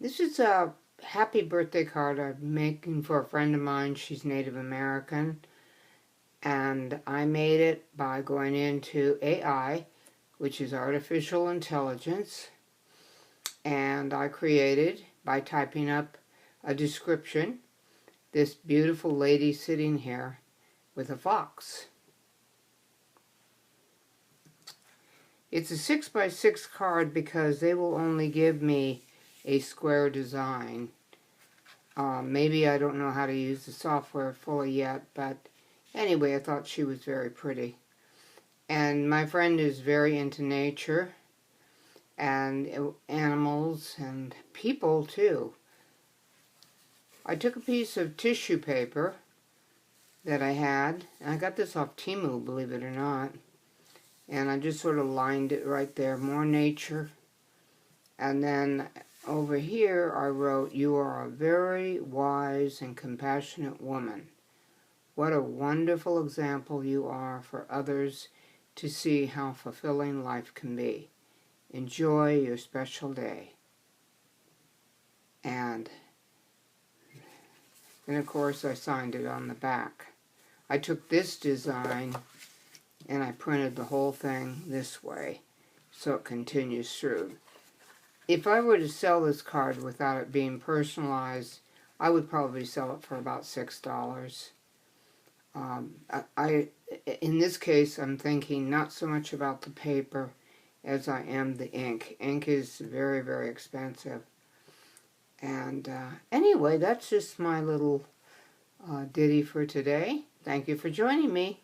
This is a happy birthday card I'm making for a friend of mine. She's Native American. And I made it by going into AI, which is artificial intelligence. And I created, by typing up a description, this beautiful lady sitting here with a fox. It's a 6x6 card because they will only give me a square design. Maybe I don't know how to use the software fully yet, but anyway, I thought she was very pretty. And my friend is very into nature and animals and people too. I took a piece of tissue paper that I had, and I got this off Temu, believe it or not, and I just sort of lined it right there, more nature. And then over here I wrote, "You are a very wise and compassionate woman. What a wonderful example you are for others to see how fulfilling life can be. Enjoy your special day." And of course I signed it on the back. I took this design and I printed the whole thing this way so it continues through. If I were to sell this card without it being personalized, I would probably sell it for about $6. In this case, I'm thinking not so much about the paper as I am the ink. Ink is very, very expensive. And anyway, that's just my little ditty for today. Thank you for joining me.